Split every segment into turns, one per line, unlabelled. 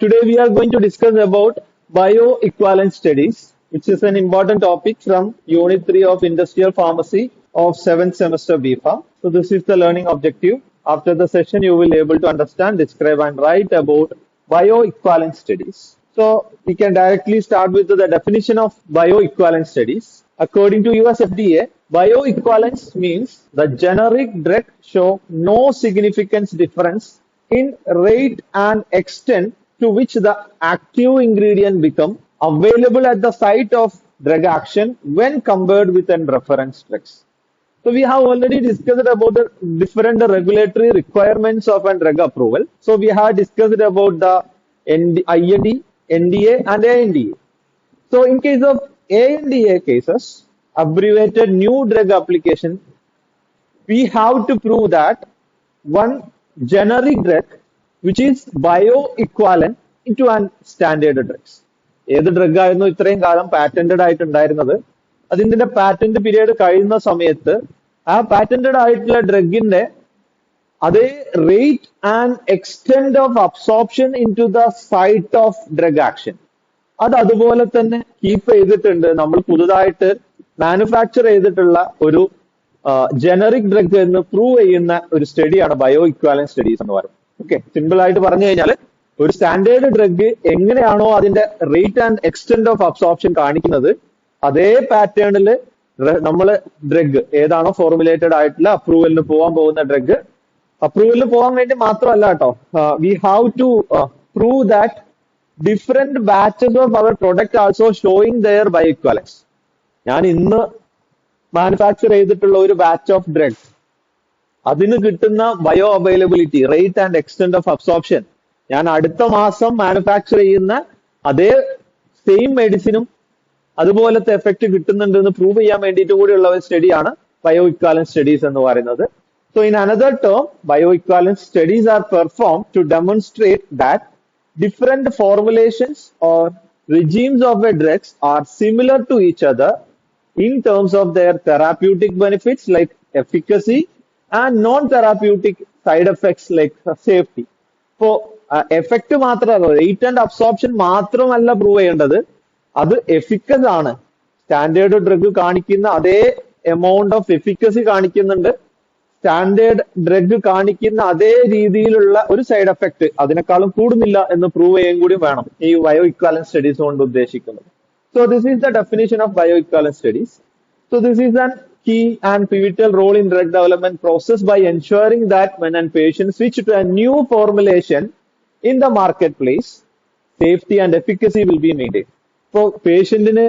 Today we are going to discuss about bioequivalence studies, which is an important topic from Unit 3 of Industrial Pharmacy of 7th semester BPharm. So this is the learning objective. After the session, you will be able to understand, describe and write about bioequivalence studies. So we can directly start with the definition of bioequivalence studies. According to US FDA, bioequivalence means the generic drug show no significant difference in rate and extent to which the active ingredient become available at the site of drug action when compared with an reference drugs. So we have already discussed about the different regulatory requirements of a drug approval. So we have discussed about the IND, NDA and ANDA. So in case of ANDA cases, abbreviated new drug application, we have to prove that one generic drug which is bioequivalent into an standard drugs. ഏത് drug ആയിരുന്നു ഇത്രയും കാലം patented ആയിട്ടുണ്ടായിരുന്നത്, അതിന്റെ patent period കഴിയുന്ന സമയത്ത് ആ patented ആയിട്ടുള്ള ഡ്രഗിന്റെ അതേ rate and extent of absorption into the site of drug action അത് അതുപോലെ തന്നെ കീപ്പ് ചെയ്തിട്ടുണ്ട്. നമ്മൾ പുതുതായിട്ട് മാനുഫാക്ചർ ചെയ്തിട്ടുള്ള ഒരു ജനറിക് ഡ്രഗ് എന്ന് പ്രൂവ് ചെയ്യുന്ന ഒരു സ്റ്റഡിയാണ് ബയോ ഇക്വാലൻസ് സ്റ്റഡീസ് എന്ന് പറയുന്നത്. ഓക്കെ, സിമ്പിൾ ആയിട്ട് പറഞ്ഞു കഴിഞ്ഞാൽ ഒരു സ്റ്റാൻഡേർഡ് ഡ്രഗ് എങ്ങനെയാണോ അതിന്റെ rate and extent of absorption കാണിക്കുന്നത്, അതേ പാറ്റേണിൽ നമ്മൾ ഡ്രഗ് ഏതാണോ ഫോർമുലേറ്റഡ് ആയിട്ടുള്ള അപ്രൂവലിന് പോകാൻ പോകുന്ന ഡ്രഗ് അപ്രൂവലിന് പോകാൻ വേണ്ടി മാത്രമല്ല കേട്ടോ, we have to prove that different batches of our product also showing their bioequivalence. ഞാൻ ഇന്ന് മാനുഫാക്ചർ ചെയ്തിട്ടുള്ള ഒരു ബാച്ച് ഓഫ് ഡ്രഗ് അതിന് കിട്ടുന്ന bio availability, rate and extent of absorption ഞാൻ അടുത്ത മാസം മാനുഫാക്ചർ ചെയ്യുന്ന അതേ സെയിം മെഡിസിനും അതുപോലത്തെ എഫക്ട് കിട്ടുന്നുണ്ട് എന്ന് പ്രൂവ് ചെയ്യാൻ വേണ്ടിയിട്ട് കൂടിയുള്ള ഒരു സ്റ്റഡിയാണ് ബയോ ഇക്വാലൻസ് സ്റ്റഡീസ് എന്ന് പറയുന്നത്. So in another term, bioequivalence studies are performed to demonstrate that different formulations or regimes of a drugs are similar to each other in terms of their therapeutic benefits like efficacy and non-therapeutic side effects like safety. So effect മാത്രമല്ല, rate and absorption മാത്രമല്ല prove ചെയ്യേണ്ടത്, അത് എഫിക്കസ് ആണ്. Standard drug കാണിക്കുന്ന അതേ amount of efficacy കാണിക്കുന്നുണ്ട്, standard drug കാണിക്കുന്ന അതേ രീതിയിലുള്ള ഒരു സൈഡ് എഫക്ട് അതിനേക്കാളും കൂടുന്നില്ല എന്ന് പ്രൂവ് ചെയ്യുകയും കൂടി വേണം ഈ ബയോ ഇക്വാലൻസ് സ്റ്റഡീസ് കൊണ്ട് ഉദ്ദേശിക്കുന്നത്. So this is the definition of bio equivalence studies. So this is an key and pivotal role in drug development process by ensuring that when a patient switch to a new formulation in the marketplace, safety and efficacy will be maintained. So പേഷ്യന്റിന്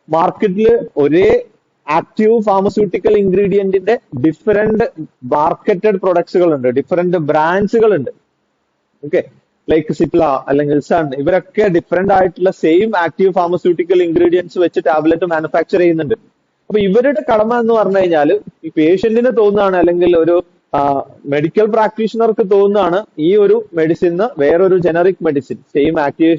മാർക്കറ്റിൽ ഒരേ active pharmaceutical ഇൻഗ്രീഡിയന്റിന്റെ different marketed പ്രൊഡക്ട്സുകൾ ഉണ്ട്, different ബ്രാൻഡ്സുകൾ ഉണ്ട്. Okay, like Cipla അല്ലെങ്കിൽ sun, ഇവരൊക്കെ different ആയിട്ടുള്ള same active pharmaceutical ingredients വെച്ച് tablet manufacture ചെയ്യുന്നുണ്ട്. അപ്പൊ ഇവരുടെ കടമ എന്ന് പറഞ്ഞു കഴിഞ്ഞാൽ ഈ പേഷ്യന്റിന് തോന്നുന്നതാണ് അല്ലെങ്കിൽ ഒരു മെഡിക്കൽ പ്രാക്ടീഷണർക്ക് തോന്നുന്നതാണ് ഈ ഒരു മെഡിസിന് വേറൊരു generic medicine same active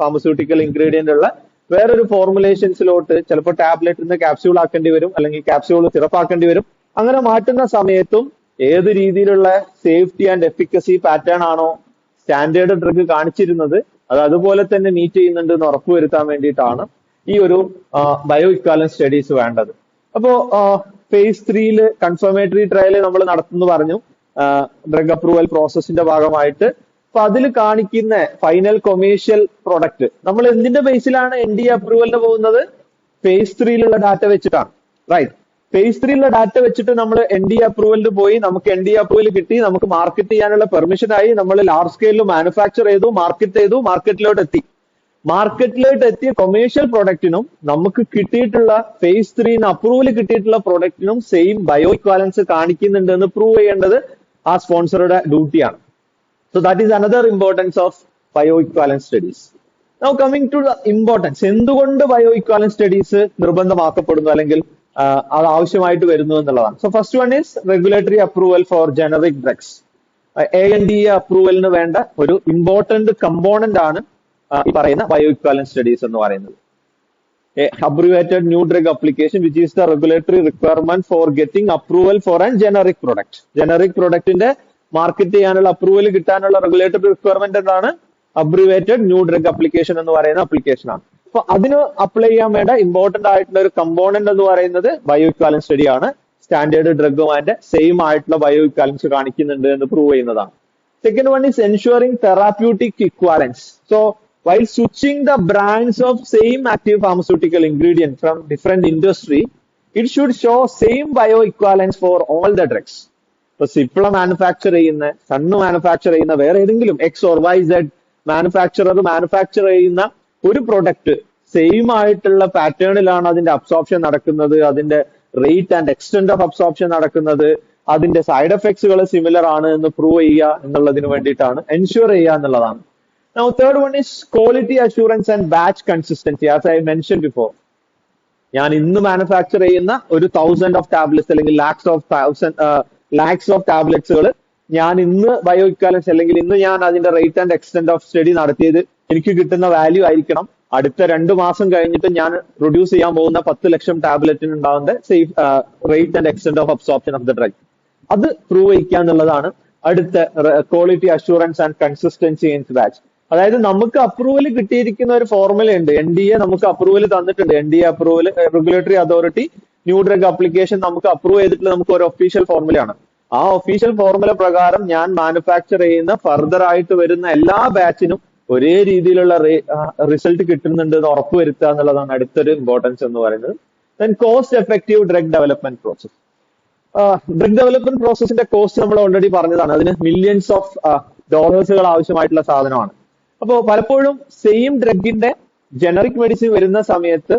pharmaceutical ingredient ഉള്ള വേറൊരു ഫോർമുലേഷൻസിലോട്ട് ചിലപ്പോൾ ടാബ്ലറ്റിൽ നിന്ന് ക്യാപ്സ്യൂൾ ആക്കേണ്ടി വരും, അല്ലെങ്കിൽ ക്യാപ്സ്യൂൾ സിറപ്പ് ആക്കേണ്ടി വരും. അങ്ങനെ മാറ്റുന്ന സമയത്തും ഏത് രീതിയിലുള്ള സേഫ്റ്റി ആൻഡ് എഫിക്കസി പാറ്റേൺ ആണോ സ്റ്റാൻഡേർഡ് ഡ്രഗ് കാണിച്ചിരുന്നത് അത് അതുപോലെ തന്നെ മീറ്റ് ചെയ്യുന്നുണ്ട് എന്ന് ഉറപ്പുവരുത്താൻ വേണ്ടിയിട്ടാണ് ഈ ഒരു ബയോ ഇക്വാലൻസ് സ്റ്റഡീസ് വേണ്ടത്. അപ്പോ ഫേസ് 3 കൺഫർമേറ്ററി ട്രയൽ നമ്മൾ നടത്തുന്നു പറഞ്ഞു ഡ്രഗ് അപ്രൂവൽ പ്രോസസ്സിന്റെ ഭാഗമായിട്ട്. അപ്പൊ അതിൽ കാണിക്കുന്ന ഫൈനൽ കൊമേഴ്ഷ്യൽ പ്രൊഡക്റ്റ് നമ്മൾ എന്തിന്റെ ബേസിലാണ് NDA അപ്രൂവലിന് പോകുന്നത്? ഫേസ് 3 ഡാറ്റ വെച്ചിട്ടാണ്. റൈറ്റ്, ഫേസ് 3 ഡാറ്റ വെച്ചിട്ട് നമ്മൾ NDA അപ്രൂവലിന് പോയി, നമുക്ക് NDA അപ്രൂവൽ കിട്ടി, നമുക്ക് മാർക്കറ്റ് ചെയ്യാനുള്ള പെർമിഷൻ ആയി, നമ്മൾ ലാർജ് സ്കെയിലിൽ മാനുഫാക്ചർ ചെയ്തു, മാർക്കറ്റിലോട്ട് എത്തി. മാർക്കറ്റിലോട്ട് എത്തിയ കൊമേഴ്ഷ്യൽ പ്രൊഡക്റ്റിനും നമുക്ക് കിട്ടിയിട്ടുള്ള ഫേസ് 3 അപ്രൂവൽ കിട്ടിയിട്ടുള്ള പ്രൊഡക്റ്റിനും സെയിം ബയോ ഇക്വാലൻസ് കാണിക്കുന്നുണ്ട് എന്ന് പ്രൂവ് ചെയ്യേണ്ടത് ആ സ്പോൺസറുടെ ഡ്യൂട്ടിയാണ്. So that is another importance of bioequivalence studies. Now coming to the importance, എന്തുകൊണ്ട് bioequivalence studies നിർബന്ധമാക്കപ്പെടുന്നു അല്ലെങ്കിൽ അത് ആവശ്യമായിട്ട് വരുന്നു എന്നുള്ളതാണ്. So first one is regulatory approval for generic drugs. ANDA അപ്രൂവലിന് വേണ്ട ഒരു ഇമ്പോർട്ടന്റ് കമ്പോണന്റ് ആണ് ഈ പറയുന്ന bioequivalence studies എന്ന് പറയുന്നത്. Abbreviated new drug application, which is the regulatory requirement for getting approval for a generic product. Generic product in the market ചെയ്യാനുള്ള approval കിട്ടാനുള്ള regulatory requirement എന്താണ്? അബ്രിവേറ്റഡ് ന്യൂ ഡ്രഗ് അപ്ലിക്കേഷൻ എന്ന് പറയുന്ന അപ്ലിക്കേഷൻ ആണ്. അപ്പൊ അതിന് അപ്ലൈ ചെയ്യാൻ വേണ്ട ഇമ്പോർട്ടന്റ് ആയിട്ടുള്ള ഒരു കമ്പോണന്റ് എന്ന് പറയുന്നത് ബയോ ഇക്വാലൻസ് സ്റ്റഡി ആണ്. സ്റ്റാൻഡേർഡ് ഡ്രഗുമായിട്ട് സെയിം ആയിട്ടുള്ള ബയോ ഇക്വാലൻസ് കാണിക്കുന്നുണ്ട് എന്ന് പ്രൂവ് ചെയ്യുന്നതാണ്. Second one is ensuring therapeutic equivalence. So while switching the brands of same active pharmaceutical ingredient from different industry, it should show same bioequivalence for all the drugs. ഇപ്പൊ Cipla manufacture ചെയ്യുന്ന, Sun manufacture ചെയ്യുന്ന, വേറെ ഏതെങ്കിലും X or Y Z manufacture ചെയ്യുന്ന ഒരു product same ആയിട്ടുള്ള പാറ്റേണിലാണ് അതിന്റെ അബ്സോർപ്ഷൻ നടക്കുന്നത്, അതിന്റെ rate and extent of absorption നടക്കുന്നത്, അതിന്റെ സൈഡ് എഫക്ട്സുകൾ സിമിലർ ആണ് എന്ന് പ്രൂവ് ചെയ്യുക എന്നുള്ളതിന് വേണ്ടിയിട്ടാണ്, എൻഷുർ ചെയ്യുക എന്നുള്ളതാണ്. Now third one is quality assurance and batch consistency. As I mentioned before, ഞാൻ ഇന്ന് മാനുഫാക്ചർ ചെയ്യുന്ന ഒരു 1000 ഓഫ് ടാബ്ലറ്റ്സ് അല്ലെങ്കിൽ ലാക്സ് ഓഫ് ടാബ്ലറ്റ്സുകൾ ഞാൻ ഇന്ന് ബയോ ഇക്വാലൻസ് അല്ലെങ്കിൽ ഇന്ന് ഞാൻ അതിന്റെ rate and extent of study നടത്തിയത് എനിക്ക് കിട്ടുന്ന വാല്യൂ ആയിരിക്കണം അടുത്ത 2 മാസം കഴിഞ്ഞിട്ട് ഞാൻ പ്രൊഡ്യൂസ് ചെയ്യാൻ പോകുന്ന 10 ലക്ഷം ടാബ്ലറ്റിന് ഉണ്ടാവുന്ന safe rate and extent of absorption of the drug. അത് പ്രൂവ് ചെയ്യിക്കുക എന്നുള്ളതാണ് അടുത്ത quality assurance and consistency in batch. അതായത് നമുക്ക് അപ്രൂവൽ കിട്ടിയിരിക്കുന്ന ഒരു ഫോർമുല ഉണ്ട്. NDA നമുക്ക് അപ്രൂവൽ തന്നിട്ടുണ്ട്. NDA approval, regulatory authority new drug application നമുക്ക് അപ്രൂവ് ചെയ്തിട്ടുള്ള നമുക്ക് ഒരു ഒഫീഷ്യൽ ഫോർമുലയാണ്. ആ ഒഫീഷ്യൽ ഫോർമുല പ്രകാരം ഞാൻ മാനുഫാക്ചർ ചെയ്യുന്ന ഫർദർ ആയിട്ട് വരുന്ന എല്ലാ ബാച്ചിനും ഒരേ രീതിയിലുള്ള റിസൾട്ട് കിട്ടുന്നുണ്ട് എന്ന് ഉറപ്പുവരുത്തുക എന്നുള്ളതാണ് അടുത്തൊരു ഇമ്പോർട്ടൻസ് എന്ന് പറയുന്നത്. Then cost effective drug development process. Drug development പ്രോസസിന്റെ കോസ്റ്റ് നമ്മൾ ഓൾറെഡി പറഞ്ഞതാണ്. അതിന് മില്യൺസ് ഓഫ് ഡോളേഴ്സുകൾ ആവശ്യമായിട്ടുള്ള സാധനമാണ്. അപ്പോൾ പലപ്പോഴും സെയിം ഡ്രഗിന്റെ ജനറിക് മെഡിസിൻ വരുന്ന സമയത്ത്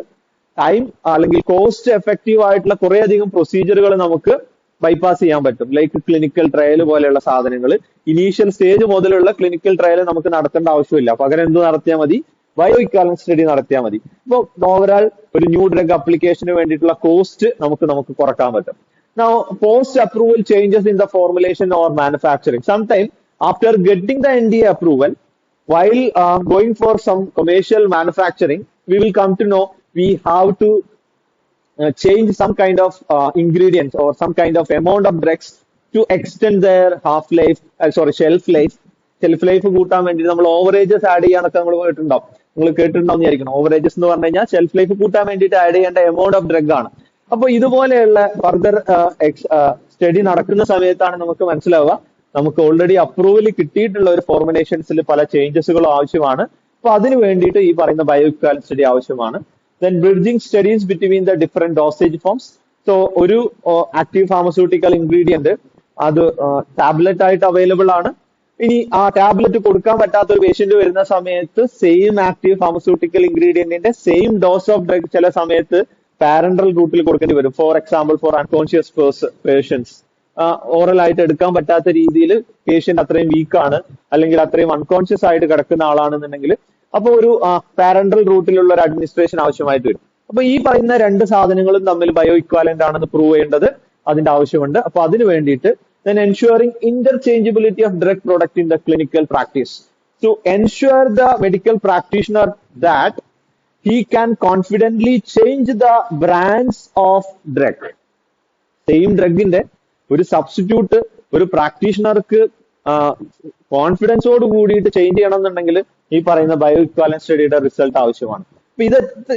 ടൈം അല്ലെങ്കിൽ കോസ്റ്റ് എഫക്റ്റീവ് ആയിട്ടുള്ള കുറെ അധികം പ്രൊസീജിയറുകൾ നമുക്ക് ബൈപ്പാസ് ചെയ്യാൻ പറ്റും. ലൈക്ക് ക്ലിനിക്കൽ ട്രയൽ പോലെയുള്ള സാധനങ്ങൾ, ഇനീഷ്യൽ സ്റ്റേജ് മുതലുള്ള ക്ലിനിക്കൽ ട്രയൽ നമുക്ക് നടത്തേണ്ട ആവശ്യമില്ല. പകരം എന്ത് നടത്തിയാൽ മതി? ബയോ ഇക്വാലൻസ് സ്റ്റഡി നടത്തിയാൽ മതി. അപ്പോൾ ഓവറാൾ ഒരു ന്യൂ ഡ്രഗ് അപ്ലിക്കേഷന് വേണ്ടിയിട്ടുള്ള കോസ്റ്റ് നമുക്ക് കുറക്കാൻ പറ്റും. Now, post-approval changes in the formulation or manufacturing. Sometime after getting the NDA approval, while going for some commercial manufacturing, we will come to know we have to change some kind of ingredients or some kind of amount of drugs to extend their shelf life. Shelf life കൂട്ടാൻ വേണ്ടി നമ്മൾ ഓവറേജസ് add ചെയ്യാനൊക്കെ നമ്മൾ നിങ്ങൾ കേട്ടിട്ടുണ്ടാവും വിചാരിക്കണം. ഓവറേജസ് എന്ന് പറഞ്ഞു കഴിഞ്ഞാൽ ഷെൽഫ് ലൈഫ് കൂട്ടാൻ വേണ്ടിയിട്ട് ആഡ് ചെയ്യേണ്ട എമൗണ്ട് ഓഫ് ഡ്രഗ് ആണ്. അപ്പൊ ഇതുപോലെയുള്ള ഫർദർ സ്റ്റഡി നടക്കുന്ന സമയത്താണ് നമുക്ക് മനസ്സിലാവുക നമുക്ക് ഓൾറെഡി അപ്രൂവൽ കിട്ടിയിട്ടുള്ള ഒരു ഫോർമുലേഷൻസിൽ പല ചേഞ്ചസുകളും ആവശ്യമാണ്. അപ്പൊ അതിന് വേണ്ടിയിട്ട് ഈ പറയുന്ന ബയോ ഇക്വാലൻസ് സ്റ്റഡി ആവശ്യമാണ്. Then bridging studies between the different dosage forms. So ഒരു ആക്റ്റീവ് ഫാർമസ്യൂട്ടിക്കൽ ഇൻഗ്രീഡിയന്റ് അത് ടാബ്ലറ്റ് ആയിട്ട് അവൈലബിൾ ആണ്. ഇനി ആ ടാബ്ലറ്റ് കൊടുക്കാൻ പറ്റാത്ത ഒരു പേഷ്യന്റ് വരുന്ന സമയത്ത് സെയിം ആക്റ്റീവ് ഫാർമസ്യൂട്ടിക്കൽ ഇൻഗ്രീഡിയന്റിന്റെ സെയിം ഡോസ് ഓഫ് ഡ്രഗ് ചില സമയത്ത് പാരന്റൽ റൂട്ടിൽ കൊടുക്കേണ്ടി വരും. For example, for unconscious patients oral ആയിട്ട് എടുക്കാൻ പറ്റാത്ത രീതിയിൽ പേഷ്യന്റ് അത്രയും വീക്കാണ് അല്ലെങ്കിൽ അത്രയും അൺകോൺഷ്യസ് ആയിട്ട് കിടക്കുന്ന ആളാണെന്നുണ്ടെങ്കിൽ അപ്പോൾ ഒരു പാരന്റൽ റൂട്ടിലുള്ള ഒരു അഡ്മിനിസ്ട്രേഷൻ ആവശ്യമായിട്ട് വരും. അപ്പൊ ഈ പറയുന്ന രണ്ട് സാധനങ്ങളും തമ്മിൽ ബയോ ഇക്വാലന്റ് ആണെന്ന് പ്രൂവ് ചെയ്യേണ്ടത് അതിന്റെ ആവശ്യമുണ്ട്. അപ്പൊ അതിന് വേണ്ടിയിട്ട് then ensuring interchangeability of drug product in the clinical practice to ensure the medical practitioner that he can confidently change the brands of drug. Same ഡ്രഗിന്റെ ഒരു സബ്സ്റ്റിറ്റ്യൂട്ട് ഒരു പ്രാക്ടീഷണർക്ക് കോൺഫിഡൻസോട് കൂടിയിട്ട് ചേഞ്ച് ചെയ്യണം എന്നുണ്ടെങ്കിൽ ഈ പറയുന്ന ബയോ ഇക്വാലൻസ് സ്റ്റഡിയുടെ റിസൾട്ട് ആവശ്യമാണ്. അപ്പൊ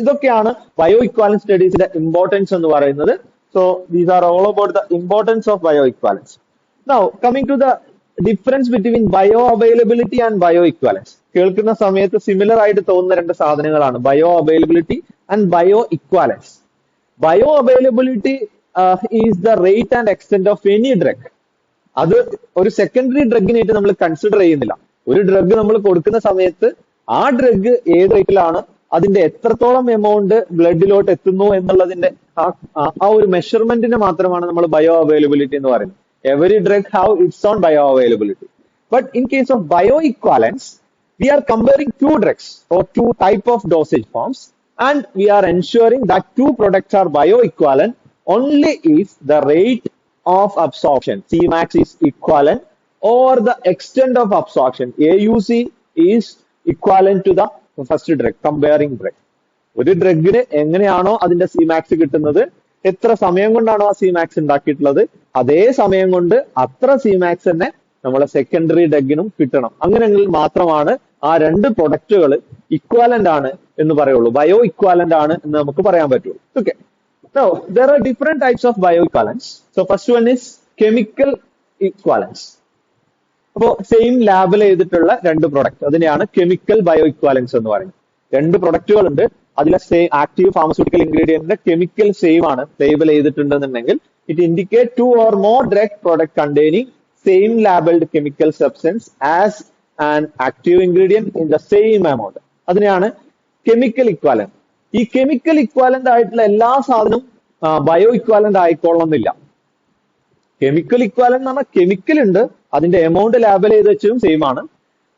ഇതൊക്കെയാണ് ബയോ ഇക്വാലൻസ് സ്റ്റഡീസിന്റെ ഇമ്പോർട്ടൻസ് എന്ന് പറയുന്നത്. So these are all about the importance of bio equivalence. Now, coming to the difference between bioavailability and bioequivalence. കേൾക്കുന്ന സമയത്ത് സിമിലർ ആയിട്ട് തോന്നുന്ന രണ്ട് സാധനങ്ങളാണ് bio availability and bio equivalence. Bio availability is the rate and extent of any drug. അത് ഒരു secondary ഡ്രഗിനായിട്ട് നമ്മൾ consider ചെയ്യുന്നില്ല. ഒരു ഡ്രഗ് നമ്മൾ കൊടുക്കുന്ന സമയത്ത് ആ ഡ്രഗ് ഏത് റേറ്റിലാണ്, അതിന്റെ എത്രത്തോളം എമൗണ്ട് ബ്ലഡിലോട്ട് എത്തുന്നു എന്നുള്ളതിന്റെ ആ ഒരു മെഷർമെന്റിന് മാത്രമാണ് നമ്മൾ ബയോ അവൈലബിലിറ്റി എന്ന് പറയുന്നത്. Every drug have its own bioavailability. But in case of bioequivalence, we are comparing two drugs or two type of dosage forms, and we are ensuring that two products are bioequivalent only if the rate of absorption, Cmax, is equivalent or the extent of absorption, AUC, is equivalent to the first drug, comparing drug. ഒരു ഡ്രഗിന് എങ്ങനെയാണോ അതിന്റെ Cmax കിട്ടുന്നത്, എത്ര സമയം കൊണ്ടാണോ ആ Cmax ഉണ്ടാക്കിയിട്ടുള്ളത്, അതേ സമയം കൊണ്ട് അത്ര Cmax തന്നെ നമ്മളെ സെക്കൻഡറി ഡ്രഗിനും കിട്ടണം. അങ്ങനെയെങ്കിൽ മാത്രമാണ് ആ രണ്ട് പ്രൊഡക്റ്റുകൾ ഇക്വാലന്റ് ആണ് എന്ന് പറയുള്ളൂ, ബയോ ഇക്വാലന്റ് ആണ് എന്ന് നമുക്ക് പറയാൻ പറ്റുള്ളൂ. Okay, so there are different types of bioequivalence. So first one is chemical equivalence. അപ്പോൾ സെയിം ലാബിൽ ചെയ്തിട്ടുള്ള രണ്ട് പ്രൊഡക്റ്റ്, അതിനെയാണ് കെമിക്കൽ ബയോ ഇക്വാലൻസ് എന്ന് പറയുന്നത്. രണ്ട് പ്രൊഡക്റ്റുകൾ ഉണ്ട്, അതിലെ സെയിം ആക്റ്റീവ് ഫാർമസ്യൂട്ടിക്കൽ ഇൻഗ്രീഡിയന്റിന്റെ കെമിക്കൽ സെയിം ആണ് ലേബിൾ ചെയ്തിട്ടുണ്ടെന്നുണ്ടെങ്കിൽ it indicate 2 or more drug product containing same labeled chemical substance as an active ingredient in the same amount. അതിനെയാണ് കെമിക്കൽ ഇക്വാലന്റ്. ഈ കെമിക്കൽ ഇക്വാലന്റ് ആയിട്ടുള്ള എല്ലാ സാധനവും ബയോ ഇക്വാലന്റ് ആയിക്കൊള്ളുന്നില്ല. കെമിക്കൽ ഇക്വാലന്റ് എന്ന് പറഞ്ഞാൽ കെമിക്കൽ ഉണ്ട്, അതിന്റെ എമൗണ്ട് ലാബൽ ചെയ്ത് വെച്ചും സെയിം ആണ്.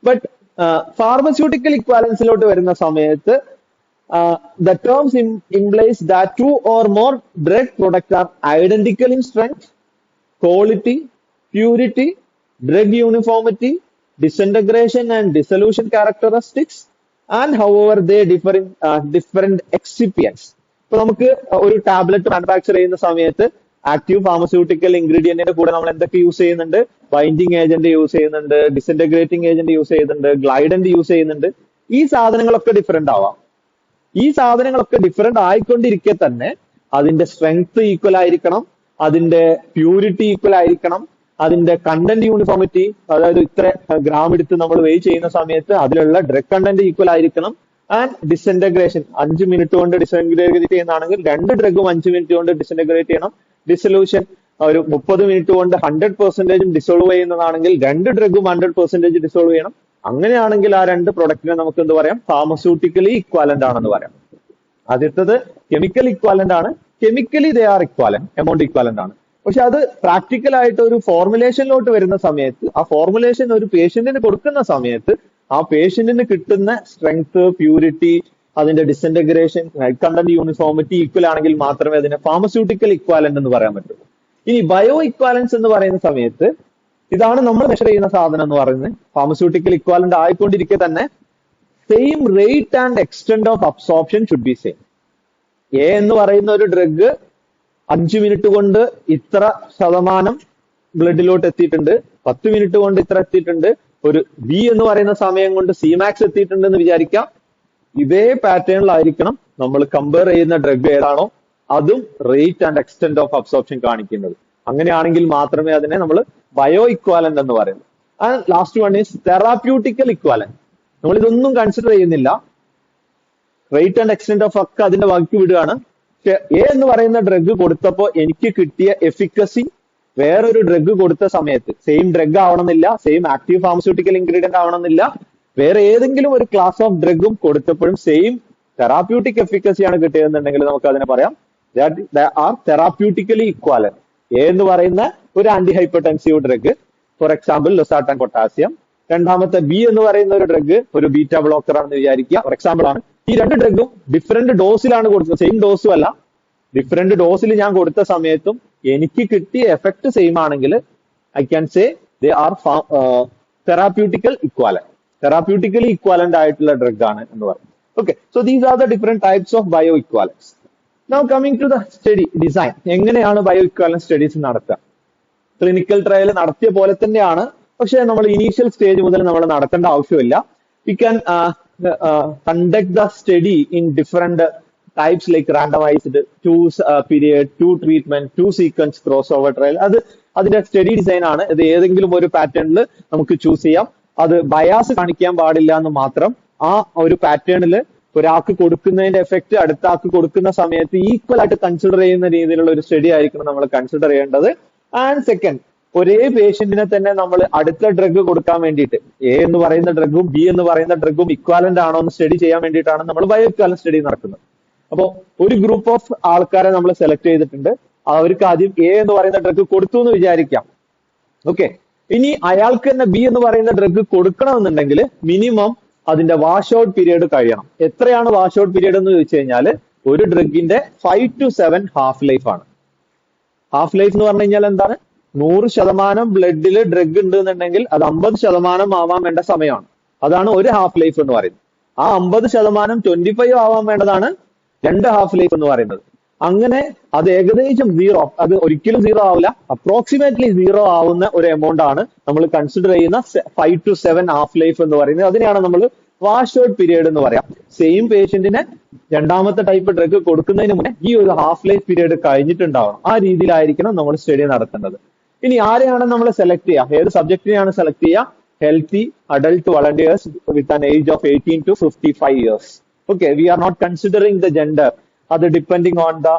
ബട്ട് ഫാർമസ്യൂട്ടിക്കൽ ഇക്വാലൻസിലോട്ട് വരുന്ന സമയത്ത് the terms implies that 2 or more drug products are identical in strength, quality, purity, drug uniformity, disintegration and dissolution characteristics, and however they differ in different excipients. ഇപ്പൊ നമുക്ക് ഒരു tablet manufacture ചെയ്യുന്ന സമയത്ത് active pharmaceutical ഇൻഗ്രീഡിയന്റിന്റെ കൂടെ നമ്മൾ എന്തൊക്കെ use ചെയ്യുന്നുണ്ട്? Binding agent use ചെയ്യുന്നുണ്ട്, ഡിസിന്റഗ്രേറ്റിംഗ് ഏജന്റ് യൂസ് ചെയ്യുന്നുണ്ട്, ഗ്ലൈഡന്റ് യൂസ് ചെയ്യുന്നുണ്ട്. ഈ സാധനങ്ങളൊക്കെ ഡിഫറെന്റ് ആവാം. ഈ സാധനങ്ങളൊക്കെ ഡിഫറെന്റ് ആയിക്കൊണ്ടിരിക്കെ തന്നെ അതിന്റെ സ്ട്രെങ്ത് ഈക്വൽ ആയിരിക്കണം, അതിന്റെ പ്യൂരിറ്റി ഈക്വൽ ആയിരിക്കണം, അതിന്റെ കണ്ടന്റ് യൂണിഫോമിറ്റി, അതായത് ഇത്ര ഗ്രാം എടുത്ത് നമ്മൾ വെയ് ചെയ്യുന്ന സമയത്ത് അതിലുള്ള ഡ്രഗ് കണ്ടന്റ് ഈക്വൽ ആയിരിക്കണം. ആൻഡ് ഡിസിന്റഗ്രേഷൻ 5 മിനിറ്റ് കൊണ്ട് ഡിസിന്റഗ്രേറ്റ് ചെയ്യുന്നതാണെങ്കിൽ 2 ഡ്രഗും 5 മിനിറ്റ് കൊണ്ട് ഡിസിന്റഗ്രേറ്റ് ചെയ്യണം. ഡിസൊല്യൂഷൻ ഒരു 30 മിനിറ്റ് കൊണ്ട് 100% ഡിസോൾവ് ചെയ്യുന്നതാണെങ്കിൽ 2 ഡ്രഗും 100% ഡിസോൾവ് ചെയ്യണം. അങ്ങനെയാണെങ്കിൽ ആ രണ്ട് പ്രൊഡക്റ്റിനെ നമുക്ക് എന്ത് പറയാം? ഫാർമസ്യൂട്ടിക്കലി ഇക്വാലന്റ് ആണെന്ന് പറയാം. ആദ്യത്തത് കെമിക്കൽ ഇക്വാലന്റ് ആണ്, chemically they are equivalent, amount equivalent ആണ്. പക്ഷെ അത് പ്രാക്ടിക്കൽ ആയിട്ട് ഒരു ഫോർമുലേഷനിലോട്ട് വരുന്ന സമയത്ത്, ആ ഫോർമുലേഷൻ ഒരു പേഷ്യന്റിന് കൊടുക്കുന്ന സമയത്ത് ആ പേഷ്യന്റിന് കിട്ടുന്ന സ്ട്രെങ്ത്, പ്യൂരിറ്റി, അതിന്റെ ഡിസിന്റഗ്രേഷൻ, കണ്ടന്റ് യൂണിഫോമിറ്റി ഈക്വൽ ആണെങ്കിൽ മാത്രമേ അതിനെ ഫാർമസ്യൂട്ടിക്കൽ ഇക്വാലന്റ് എന്ന് പറയാൻ പറ്റുള്ളൂ. ഇനി ബയോ ഇക്വാലൻസ് എന്ന് പറയുന്ന സമയത്ത് ഇതാണ് നമ്മൾ മെഷർ ചെയ്യുന്ന സാധനം എന്ന് പറയുന്നത്. ഫാർമസ്യൂട്ടിക്കൽ ഇക്വാലന്റ് ആയിക്കൊണ്ടിരിക്കെ തന്നെ same rate and extent of absorption should B same. A എന്ന് പറയുന്ന ഒരു ഡ്രഗ് 5 മിനിറ്റ് കൊണ്ട് ഇത്ര ശതമാനം ബ്ലഡിലോട്ട് എത്തിയിട്ടുണ്ട്, 10 മിനിറ്റ് കൊണ്ട് ഇത്ര എത്തിയിട്ടുണ്ട്. ഒരു ബി എന്ന് പറയുന്ന സമയം കൊണ്ട് സിമാക്സ് എത്തിയിട്ടുണ്ടെന്ന് വിചാരിക്കാം. ഇതേ പാറ്റേണിലായിരിക്കണം നമ്മൾ കമ്പയർ ചെയ്യുന്ന ഡ്രഗ് ഏതാണോ അതും rate and extent of absorption കാണിക്കുന്നത്. അങ്ങനെയാണെങ്കിൽ മാത്രമേ അതിനെ നമ്മൾ ബയോ ഇക്വാലന്റ് എന്ന് പറയുന്നത്. And last one is therapeutical equivalent. നമ്മൾ ഇതൊന്നും കൺസിഡർ ചെയ്യുന്നില്ല, റേറ്റ് ആൻഡ് എക്സ്റ്റെന്റ് ഓഫ് ഒക്കെ അതിന്റെ ബാക്കി വിടുകയാണ്. പക്ഷെ എ എന്ന് പറയുന്ന ഡ്രഗ് കൊടുത്തപ്പോ എനിക്ക് കിട്ടിയ എഫിക്കസി വേറൊരു ഡ്രഗ് കൊടുത്ത സമയത്ത് സെയിം ഡ്രഗ് ആവണമെന്നില്ല, സെയിം ആക്റ്റീവ് ഫാർമസ്യൂട്ടിക്കൽ ഇൻഗ്രീഡിയന്റ് ആവണമെന്നില്ല, വേറെ ഏതെങ്കിലും ഒരു ക്ലാസ് ഓഫ് ഡ്രഗും കൊടുത്തപ്പോഴും സെയിം തെറാപ്യൂട്ടിക് എഫിക്കസിയാണ് കിട്ടിയതെന്നുണ്ടെങ്കിൽ നമുക്ക് അതിനെ പറയാം ആർ തെറാപ്യൂട്ടിക്കലി ഇക്വാലന്റ്. എ എന്ന് പറയുന്ന ഒരു anti hypertensive drug, for example losartan potassium. രണ്ടാമത്തെ ബി എന്ന് പറയുന്ന ഒരു ഡ്രഗ് ഒരു ബീറ്റ ബ്ലോക്കർ ആണെന്ന് വിചാരിക്കുക, ഫോർ എക്സാമ്പിൾ ആണ്. ഈ രണ്ട് ഡ്രഗും ഡിഫറെന്റ് ഡോസിലാണ് കൊടുത്തത്, സെയിം ഡോസും അല്ല, ഡിഫറെന്റ് ഡോസിൽ ഞാൻ കൊടുത്ത സമയത്തും എനിക്ക് കിട്ടിയ എഫക്ട് സെയിം ആണെങ്കിൽ I can say they are therapeutical equivalent. Therapeutically equivalent ആയിട്ടുള്ള ഡ്രഗ് ആണ് എന്ന് പറയും. Okay, so these are the different types of bio equivalence. Now coming to the study design. എങ്ങനെയാണ് ബയോ ഇക്വാലൻസ് സ്റ്റഡീസ് നടത്തുക? Clinical trial നടത്തിയ പോലെ തന്നെയാണ്, പക്ഷെ നമ്മൾ ഇനീഷ്യൽ സ്റ്റേജ് മുതൽ നമ്മൾ നടത്തേണ്ട ആവശ്യമില്ല. We can conduct the study in different types like randomised, 2 period, 2 treatment, 2 sequence crossover trial. അതിന്റെ സ്റ്റഡി ഡിസൈൻ ആണ്. ഇത് ഏതെങ്കിലും ഒരു പാറ്റേണിൽ നമുക്ക് ചൂസ് ചെയ്യാം. അത് ബയാസ് കാണിക്കാൻ പാടില്ല എന്ന് മാത്രം. ആ ഒരു പാറ്റേണിൽ ഒരാൾക്ക് കൊടുക്കുന്നതിന്റെ എഫക്ട് അടുത്ത ആൾക്ക് കൊടുക്കുന്ന സമയത്ത് ഈക്വൽ ആയിട്ട് കൺസിഡർ ചെയ്യുന്ന രീതിയിലുള്ള ഒരു സ്റ്റഡി ആയിരിക്കണം നമ്മൾ കൺസിഡർ ചെയ്യേണ്ടത്. ആൻഡ് സെക്കൻഡ്, ഒരേ പേഷ്യന്റിനെ തന്നെ നമ്മൾ അടുത്ത ഡ്രഗ് കൊടുക്കാൻ വേണ്ടിയിട്ട് എ എന്ന് പറയുന്ന ഡ്രഗും ബി എന്ന് പറയുന്ന ഡ്രഗും ഇക്വാലന്റ് ആണോ എന്ന് സ്റ്റഡി ചെയ്യാൻ വേണ്ടിയിട്ടാണ് നമ്മൾ ബയോ ഇക്വാലന്റ് സ്റ്റഡി നടക്കുന്നത്. അപ്പോ ഒരു ഗ്രൂപ്പ് ഓഫ് ആൾക്കാരെ നമ്മൾ സെലക്ട് ചെയ്തിട്ടുണ്ട്. അവർക്ക് ആദ്യം എ എന്ന് പറയുന്ന ഡ്രഗ് കൊടുത്തു എന്ന് വിചാരിക്കാം. ഓക്കെ, ഇനി അയാൾക്ക് തന്നെ ബി എന്ന് പറയുന്ന ഡ്രഗ് കൊടുക്കണമെന്നുണ്ടെങ്കിൽ മിനിമം അതിന്റെ വാഷ് ഔട്ട് പീരീഡ് കഴിയണം. എത്രയാണ് വാഷ് ഔട്ട് പീരീഡ് എന്ന് ചോദിച്ചു കഴിഞ്ഞാൽ ഒരു ഡ്രഗിന്റെ 5 to 7 ഹാഫ് ലൈഫ് ആണ്. ഹാഫ് ലൈഫ് എന്ന് പറഞ്ഞു കഴിഞ്ഞാൽ എന്താണ്? 100% ബ്ലഡിൽ ഡ്രഗ് ഉണ്ട് എന്നുണ്ടെങ്കിൽ അത് 50% ആവാൻ വേണ്ട സമയമാണ്. അതാണ് ഒരു ഹാഫ് ലൈഫ് എന്ന് പറയുന്നത്. ആ 50% 25 ആവാൻ വേണ്ടതാണ് 2 ഹാഫ് ലൈഫ് എന്ന് പറയുന്നത്. അങ്ങനെ അത് ഏകദേശം സീറോ, അത് ഒരിക്കലും സീറോ ആവില്ല, അപ്രോക്സിമേറ്റ്ലി സീറോ ആവുന്ന ഒരു എമൗണ്ട് ആണ് നമ്മൾ കൺസിഡർ ചെയ്യുന്ന 5 to 7 ഹാഫ് ലൈഫ് എന്ന് പറയുന്നത്. അതിനെയാണ് നമ്മൾ വാഷ് ഔട്ട് പീരീഡ് എന്ന് പറയാം. സെയിം പേഷ്യന്റിന് രണ്ടാമത്തെ ടൈപ്പ് ഡ്രഗ് കൊടുക്കുന്നതിന് മുന്നേ ഈ ഒരു ഹാഫ് ലൈഫ് പീരീഡ് കഴിഞ്ഞിട്ടുണ്ടാവണം. ആ രീതിയിലായിരിക്കണം നമ്മൾ സ്റ്റഡി നടത്തേണ്ടത്. ഇനി ആരെയാണ് നമ്മൾ സെലക്ട് ചെയ്യുക, ഏത് സബ്ജക്റ്റിനെയാണ് സെലക്ട് ചെയ്യുക? Healthy adult volunteers with an age of 18 to 55 years. Okay, we are not considering the gender. അത് ഡിപ്പെൻഡിങ് ഓൺ ദ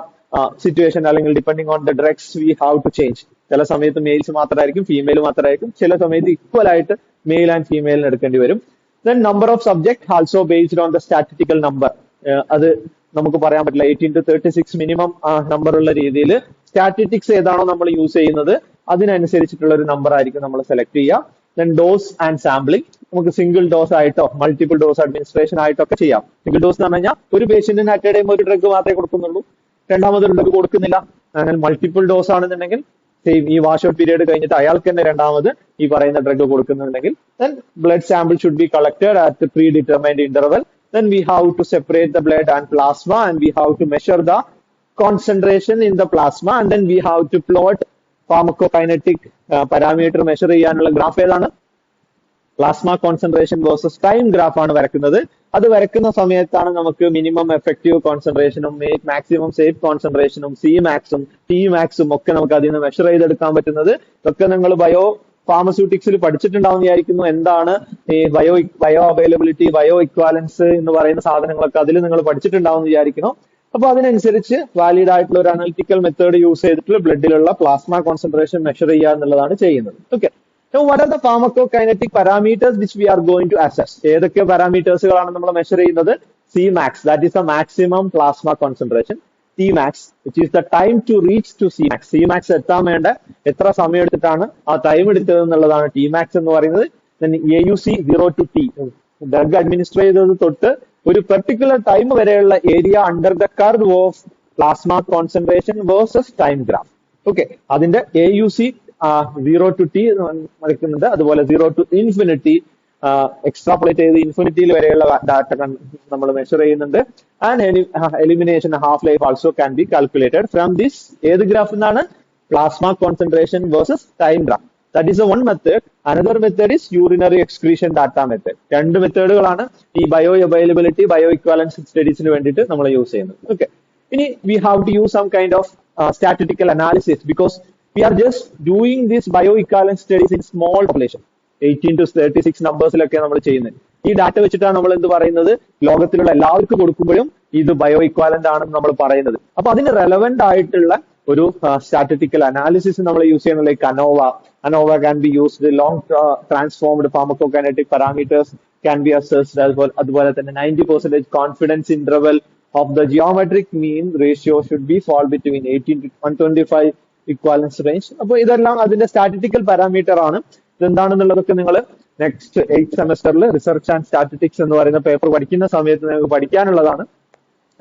സിറ്റുവേഷൻ അല്ലെങ്കിൽ depending on the drugs we have to change. ചില സമയത്ത് മെയിൽസ് മാത്രമായിരിക്കും, female മാത്രമായിരിക്കും, ചില സമയത്ത് equal ആയിട്ട് male and ഫീമെയിലിന് എടുക്കേണ്ടി വരും. Then number of subject also based on the statistical number. അത് നമുക്ക് പറയാൻ പറ്റില്ല, 18 to 36 മിനിമം നമ്പർ ഉള്ള രീതിയിൽ സ്റ്റാറ്റിസ്റ്റിക്സ് ഏതാണോ നമ്മൾ യൂസ് ചെയ്യുന്നത് അതിനനുസരിച്ചിട്ടുള്ള ഒരു നമ്പർ ആയിരിക്കും നമ്മൾ സെലക്ട് ചെയ്യുക. ദെൻ ഡോസ് ആൻഡ് സാമ്പിളിംഗ്, നമുക്ക് സിംഗിൾ ഡോസ് ആയിട്ടോ മൾട്ടിപ്പിൾ ഡോസ് അഡ്മിനിസ്ട്രേഷൻ ആയിട്ടോ ഒക്കെ ചെയ്യാം. സിംഗിൾ ഡോസ് എന്ന് പറഞ്ഞു കഴിഞ്ഞാൽ ഒരു പേഷ്യന്റിന് അറ്റ് എ ടൈം ഒരു ഡ്രഗ് മാത്രമേ കൊടുക്കുന്നുള്ളൂ, രണ്ടാമതൊരു ഡ്രഗ് കൊടുക്കുന്നില്ല. അങ്ങനെ മൾട്ടിപ്പിൾ ഡോസ് ആണെന്നുണ്ടെങ്കിൽ സെയിം ഈ വാഷ് ഔട്ട് പീരീഡ് കഴിഞ്ഞിട്ട് അയാൾക്ക് തന്നെ രണ്ടാമത് ഈ പറയുന്ന drug കൊടുക്കുന്നുണ്ടെങ്കിൽ then blood sample should be collected at the predetermined interval. Then we have to separate the blood and plasma, and we have to measure the concentration in the plasma, and then we have to plot pharmacokinetic parameter measure ചെയ്യാനുള്ള graph ഏതാണ്? Plasma concentration versus time graph ആണ് വരക്കുന്നത്. അത് വരക്കുന്ന സമയത്താണ് നമുക്ക് minimum effective കോൺസെൻട്രേഷനും maximum safe കോൺസെൻട്രേഷനും സി മാക്സും ടി മാക്സും ഒക്കെ നമുക്ക് അതിൽ നിന്ന് മെഷർ ചെയ്തെടുക്കാൻ പറ്റുന്നത്. ഇതൊക്കെ നിങ്ങൾ ബയോ ഫാർമസ്യൂട്ടിക്സിൽ പഠിച്ചിട്ടുണ്ടാവും വിചാരിക്കുന്നു. എന്താണ് ഈ ബയോ അവൈലബിലിറ്റി, ബയോ ഇക്വാലൻസ് എന്ന് പറയുന്ന സാധനങ്ങളൊക്കെ അതിൽ നിങ്ങൾ പഠിച്ചിട്ടുണ്ടാവും വിചാരിക്കണം. അപ്പൊ അതിനനുസരിച്ച് വാലിഡ് ആയിട്ടുള്ള ഒരു അനലിറ്റിക്കൽ മെത്തേഡ് യൂസ് ചെയ്തിട്ട് ബ്ലഡിലുള്ള പ്ലാസ്മ കോൺസെൻട്രേഷൻ മെഷർ ചെയ്യുക എന്നുള്ളതാണ് ചെയ്യുന്നത്. Okay, Now, what are the pharmacokinetic parameters which we are going to assess? ഏതൊക്കെ പാരാമീറ്റേഴ്സുകളാണ് നമ്മൾ മെഷർ ചെയ്യുന്നത്? Cmax, that is the maximum plasma concentration. Tmax, which is the time to reach to Cmax. Cmax എത്താൻ വേണ്ട എത്ര സമയം എടുത്തിട്ടാണ് ആ time എടുത്തത് എന്നുള്ളതാണ് Tmax എന്ന് പറയുന്നത്. Then AUC 0 to T, drug administer ചെയ്തത് തൊട്ട് ഒരു പെർട്ടിക്കുലർ ടൈം വരെയുള്ള area under the curve of plasma concentration versus time graph. Okay, അതിന്റെ AUC 0 to T വരയ്ക്കുന്നുണ്ട്, അതുപോലെ 0 to ഇൻഫിനിറ്റി എക്സ്ട്രാപ്പുലേറ്റ് ചെയ്ത് ഇൻഫിനിറ്റിയിൽ വരെയുള്ള ഡാറ്റ നമ്മൾ മെഷർ ചെയ്യുന്നുണ്ട്. And elimination half life also can be calculated from this. ഏത് graph എന്നാണ്? Plasma concentration versus time graph. That is one method. Another method is urinary excretion data method. രണ്ട് മെത്തേഡുകളാണ് ഈ bioavailability, bioequivalence സ്റ്റഡീസിന് വേണ്ടിയിട്ട് നമ്മൾ use ചെയ്യുന്നത്. Okay, ഇനി we have to use some kind of statistical analysis because we are just doing this bioequivalence studies in small population. 18 to 36 നമ്പേഴ്സിലൊക്കെ നമ്മൾ ചെയ്യുന്നത്. ഈ ഡാറ്റ വെച്ചിട്ടാണ് നമ്മൾ എന്ത് പറയുന്നത്? ലോകത്തിലുള്ള എല്ലാവർക്കും കൊടുക്കുമ്പോഴും ഇത് ബയോ ഇക്വാലന്റ് ആണെന്ന് നമ്മൾ പറയുന്നത്. അപ്പൊ അതിന് റെലവെന്റ് ആയിട്ടുള്ള ഒരു സ്റ്റാറ്റിസ്റ്റിക്കൽ അനാലിസിസ് നമ്മൾ യൂസ് ചെയ്യുന്ന like ANOVA can be used. Long transformed pharmacokinetic parameters can be assessed. അതുപോലെ തന്നെ 90% confidence interval of the geometric mean ratio should be fall between 18 to 125 equivalence range. അപ്പൊ ഇതെല്ലാം അതിന്റെ സ്റ്റാറ്റിസ്റ്റിക്കൽ പാരാമീറ്റർ ആണ്. ഇതെന്താണെന്നുള്ളതൊക്കെ നിങ്ങൾ next 8th സെമസ്റ്ററിൽ research and statistics എന്ന് പറയുന്ന പേപ്പർ പഠിക്കുന്ന സമയത്ത് നിങ്ങൾക്ക് പഠിക്കാനുള്ളതാണ്.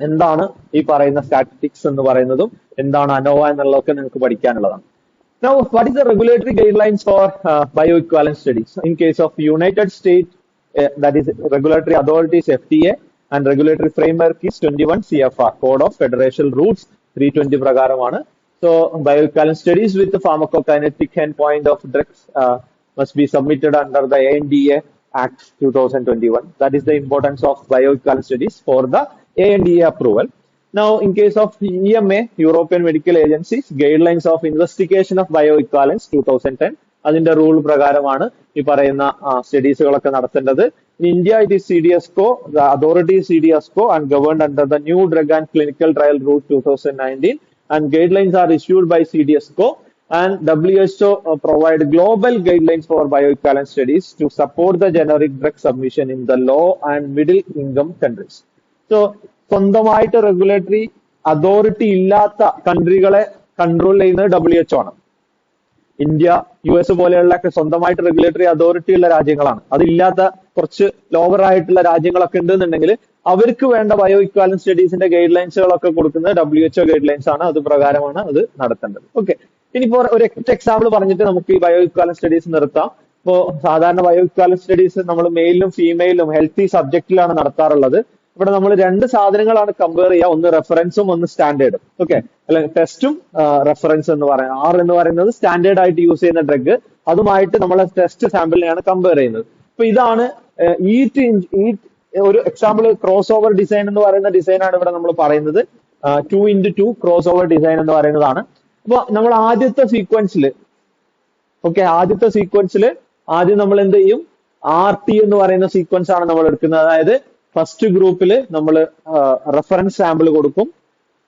എന്താണ് ഈ പറയുന്ന സ്റ്റാറ്റിസ്റ്റിക്സ് എന്ന് പറയുന്നതും എന്താണ് അനോവ എന്നുള്ളതൊക്കെ നിങ്ങൾക്ക് പഠിക്കാനുള്ളതാണ്. Now, what is the regulatory guidelines for bioequivalence studies? In case of United States, that is regulatory authorities FDA, and regulatory framework is 21 CFR, Code of Federal Rules 320 പ്രകാരമാണ്. So, bioequivalence studies with the pharmacokinetic endpoint of drugs must be submitted under the ANDA Act 2021. That is the importance of bioequivalence studies for the ANDA approval. Now, in case of EMA, European Medical Agencies, Guidelines of Investigation of Bioequivalence 2010, അതിന്റെ rule പ്രകാരമാണ് ഈ പറയുന്ന സ്റ്റഡീസുകളൊക്കെ നടത്തേണ്ടത്. In India, it is CDSCO, the authority is CDSCO and governed under the New Drug and Clinical Trial Rules 2019. And guidelines are issued by CDSCO, and WHO provide global guidelines for bioequivalence studies to support the generic drug submission in the low and middle income countries. So, സ്വന്തമായിട്ട് regulatory authority ഇല്ലാത്ത കൺട്രികളെ control ചെയ്യുന്നത് WHO ആണ്. India, US പോലെയുള്ള സ്വന്തമായിട്ട് regulatory authority ഉള്ള രാജ്യങ്ങളാണ്. അതില്ലാത്ത കുറച്ച് lower ആയിട്ടുള്ള രാജ്യങ്ങളൊക്കെ ഉണ്ടെന്നുണ്ടെങ്കിൽ അവർക്ക് വേണ്ട ബയോ ഇക്വാലൻസ് സ്റ്റഡീസിന്റെ ഗൈഡ് ലൈൻസുകളൊക്കെ കൊടുക്കുന്നത് WHO ഗൈഡ് ലൈൻസ് ആണ്. അത് പ്രകാരമാണ് അത് നടത്തേണ്ടത്. ഓക്കെ, ഇനിയിപ്പോ ഒരു എക്സാമ്പിൾ പറഞ്ഞിട്ട് നമുക്ക് ഈ ബയോ ഇക്വാലൻസ് സ്റ്റഡീസ് നിർത്താം. ഇപ്പോ സാധാരണ ബയോ ഇക്വാലൻസ് സ്റ്റഡീസ് നമ്മൾ മെയിലും ഫീമെയിലും ഹെൽത്തി സബ്ജക്റ്റിലാണ് നടത്താറുള്ളത്. ഇവിടെ നമ്മൾ രണ്ട് സാധനങ്ങളാണ് കമ്പയർ ചെയ്യുക, ഒന്ന് റെഫറൻസും ഒന്ന് സ്റ്റാൻഡേർഡും. ഓക്കെ, അല്ലെങ്കിൽ ടെസ്റ്റും റെഫറൻസ് എന്ന് പറയുന്നത്, ആർ എന്ന് പറയുന്നത് സ്റ്റാൻഡേർഡ് ആയിട്ട് യൂസ് ചെയ്യുന്ന ഡ്രഗ്, അതുമായിട്ട് നമ്മളെ ടെസ്റ്റ് സാമ്പിളിനെയാണ് കമ്പയർ ചെയ്യുന്നത്. അപ്പൊ ഇതാണ് ഈ ഒരു എക്സാമ്പിൾ ക്രോസ് ഓവർ ഡിസൈൻ എന്ന് പറയുന്ന ഡിസൈനാണ് ഇവിടെ നമ്മൾ പറയുന്നത്. 2x2 ക്രോസ് ഓവർ ഡിസൈൻ എന്ന് പറയുന്നതാണ്. അപ്പൊ നമ്മൾ ആദ്യത്തെ സീക്വൻസിൽ ആദ്യം നമ്മൾ എന്ത് ചെയ്യും, RT എന്ന് പറയുന്ന സീക്വൻസ് ആണ് നമ്മൾ എടുക്കുന്നത്. അതായത് ഫസ്റ്റ് ഗ്രൂപ്പിൽ നമ്മൾ റെഫറൻസ് സാമ്പിൾ കൊടുക്കും,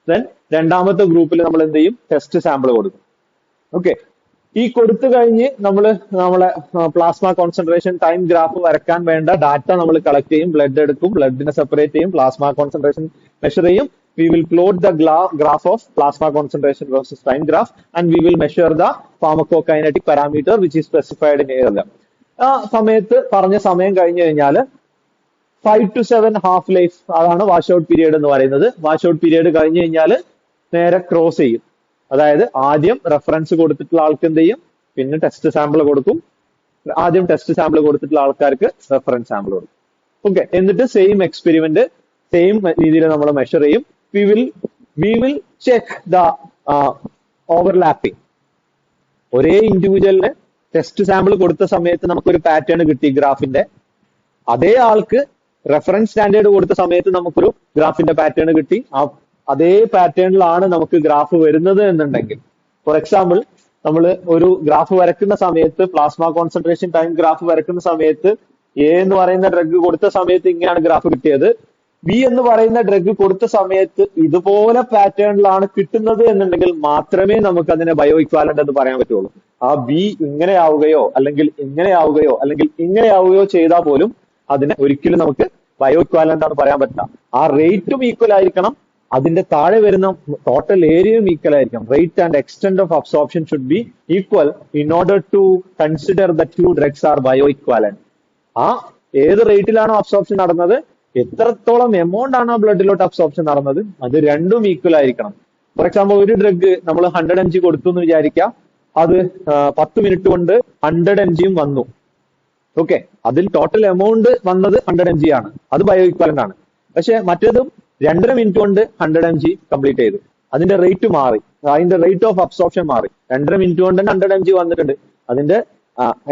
ദെൻ രണ്ടാമത്തെ ഗ്രൂപ്പിൽ നമ്മൾ എന്ത് ചെയ്യും, ടെസ്റ്റ് സാമ്പിൾ കൊടുക്കും. ഓക്കെ, ഈ കൊടുത്തു കഴിഞ്ഞ് നമ്മളെ പ്ലാസ്മ കോൺസെൻട്രേഷൻ ടൈം ഗ്രാഫ് വരക്കാൻ വേണ്ട ഡാറ്റ നമ്മൾ കളക്ട് ചെയ്യും, ബ്ലഡ് എടുക്കും, ബ്ലഡിനെ സെപ്പറേറ്റ് ചെയ്യും, പ്ലാസ്മ കോൺസെൻട്രേഷൻ മെഷർ ചെയ്യും. We will plot the graph of plasma concentration versus time graph, and we will measure the pharmacokinetic parameter which is specified in area. ആ സമയത്ത് പറഞ്ഞ സമയം കഴിഞ്ഞു കഴിഞ്ഞാൽ 5 to 7 ഹാഫ് ലൈഫ്, അതാണ് വാഷ് ഔട്ട് പീരീഡ് എന്ന് പറയുന്നത്. വാഷ് ഔട്ട് പീരീഡ് കഴിഞ്ഞു കഴിഞ്ഞാൽ നേരെ ക്രോസ് ചെയ്യും. അതായത് ആദ്യം റെഫറൻസ് കൊടുത്തിട്ടുള്ള ആൾക്ക് എന്ത് ചെയ്യും, പിന്നെ ടെസ്റ്റ് സാമ്പിൾ കൊടുക്കും. ആദ്യം ടെസ്റ്റ് സാമ്പിൾ കൊടുത്തിട്ടുള്ള ആൾക്കാർക്ക് റെഫറൻസ് സാമ്പിൾ കൊടുക്കും. ഓക്കെ, എന്നിട്ട് സെയിം എക്സ്പെരിമെന്റ് സെയിം രീതിയിൽ നമ്മൾ മെഷർ ചെയ്യും. we will check the overlapping. ഒരേ ഇൻഡിവിജ്വലിന് ടെസ്റ്റ് സാമ്പിൾ കൊടുത്ത സമയത്ത് നമുക്കൊരു പാറ്റേൺ കിട്ടി ഗ്രാഫിന്റെ, അതേ ആൾക്ക് റെഫറൻസ് സ്റ്റാൻഡേർഡ് കൊടുത്ത സമയത്ത് നമുക്കൊരു ഗ്രാഫിന്റെ പാറ്റേൺ കിട്ടി. അതേ പാറ്റേണിലാണ് നമുക്ക് ഗ്രാഫ് വരുന്നത് എന്നുണ്ടെങ്കിൽ, ഫോർ എക്സാമ്പിൾ നമ്മൾ ഒരു ഗ്രാഫ് വരയ്ക്കുന്ന സമയത്ത്, പ്ലാസ്മ കോൺസെൻട്രേഷൻ ടൈം ഗ്രാഫ് വരയ്ക്കുന്ന സമയത്ത് എ എന്ന് പറയുന്ന ഡ്രഗ് കൊടുത്ത സമയത്ത് ഇങ്ങനെയാണ് ഗ്രാഫ് കിട്ടിയത്. ബി എന്ന് പറയുന്ന ഡ്രഗ് കൊടുത്ത സമയത്ത് ഇതുപോലെ പാറ്റേണിലാണ് കിട്ടുന്നത് എന്നുണ്ടെങ്കിൽ മാത്രമേ നമുക്ക് അതിനെ ബയോ ഇക്വാലന്റ് എന്ന് പറയാൻ പറ്റുള്ളൂ. ആ ബി ഇങ്ങനെ ആവുകയോ അല്ലെങ്കിൽ ഇങ്ങനെ ആവുകയോ അല്ലെങ്കിൽ ഇങ്ങനെ ആവുകയോ ചെയ്താൽ പോലും അതിനെ ഒരിക്കലും നമുക്ക് ബയോ ഇക്വാലന്റ് എന്ന് പറയാൻ പറ്റില്ല. ആ റേറ്റും ഈക്വൽ ആയിരിക്കണം, അതിന്റെ താഴെ വരുന്ന ടോട്ടൽ ഏരിയയും ഈക്വൽ ആയിരിക്കണം. Rate and extent of absorption should be equal in order to consider the two drugs are bioequivalent. ആ ഏത് റേറ്റിലാണോ അബ്സോർപ്ഷൻ നടന്നത്, എത്രത്തോളം എമൗണ്ട് ആണ് ബ്ലഡിലോട്ട് അബ്സോർപ്ഷൻ നടന്നത്, അത് രണ്ടും ഈക്വൽ ആയിരിക്കണം. ഫോർ എക്സാമ്പിൾ ഒരു ഡ്രഗ് നമ്മൾ 100 mg കൊടുത്തു എന്ന് വിചാരിക്കാം, അത് 10 മിനിറ്റ് കൊണ്ട് 100 mg വന്നു. ഓക്കെ, അതിൽ ടോട്ടൽ എമൗണ്ട് വന്നത് 100 mg ആണ്, അത് ബയോ ഇക്വാലന്റ് ആണ്. പക്ഷെ മറ്റേതും 2.5 മിനിറ്റ് കൊണ്ട് 100 mg കംപ്ലീറ്റ് ചെയ്തു, അതിന്റെ റേറ്റ് മാറി, അതിന്റെ റേറ്റ് ഓഫ് അബ്സോർപ്ഷൻ മാറി. 2.5 മിനിറ്റ് കൊണ്ട് തന്നെ 100 mg വന്നിട്ടുണ്ട്, അതിന്റെ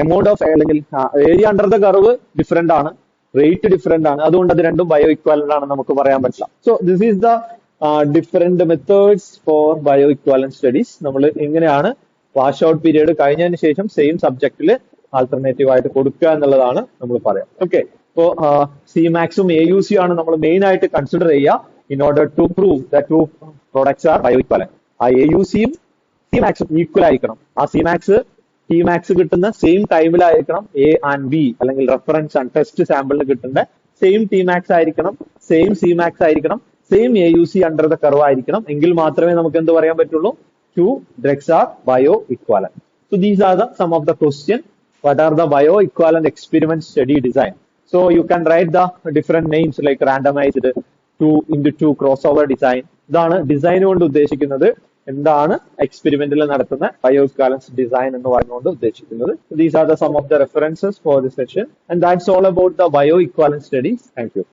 എമൗണ്ട് ഓഫ് അല്ലെങ്കിൽ area under the curve different ആണ്, റേറ്റ് ഡിഫറെന്റ് ആണ്. അതുകൊണ്ട് അത് രണ്ടും ബയോ ഇക്വാലന്റ് ആണ് നമുക്ക് പറയാൻ പറ്റില്ല. So this is the different methods four bio equivalent studies. നമ്മൾ എങ്ങനെയാണ് വാഷ് ഔട്ട് പീരീഡ് കഴിഞ്ഞതിന് ശേഷം സെയിം സബ്ജക്റ്റിൽ ആൾട്ടർനേറ്റീവ് ആയിട്ട് കൊടുക്കുക എന്നുള്ളതാണ് നമ്മൾ പറയാം. ഓക്കെ, ഇപ്പോ സിമാക്സും AUC ആണ് നമ്മൾ മെയിൻ ആയിട്ട് കൺസിഡർ ചെയ്യുക in order to prove the two products are bioequivalent. ആ AUCയും സിമാക്സും ഈക്വൽ ആയിരിക്കണം. ആ Tmax കിട്ടുന്ന സെയിം ടൈമിലായിരിക്കണം A and B, അല്ലെങ്കിൽ റെഫറൻസ് ആൻഡ് ടെസ്റ്റ് സാമ്പിളിന് കിട്ടുന്ന സെയിം Tmax ആയിരിക്കണം, സെയിം Cmax ആയിരിക്കണം, same AUC under the curve ആയിരിക്കണം. എങ്കിൽ മാത്രമേ നമുക്ക് എന്ത് പറയാൻ പറ്റുള്ളൂ, two drugs are bioequivalent. So these are some of the question. What are the bio equivalent experiment study design? So you can write the different names like randomized, 2x2 crossover design. ഇതാണ് design കൊണ്ട് ഉദ്ദേശിക്കുന്നത്. എന്താണ് എക്സ്പെരിമെന്റിൽ നടത്തുന്ന bio equivalence design എന്ന് പറഞ്ഞുകൊണ്ട് ഉദ്ദേശിക്കുന്നത്. These are some of the references for this section, and that's all about the bio equivalent studies. Thank you.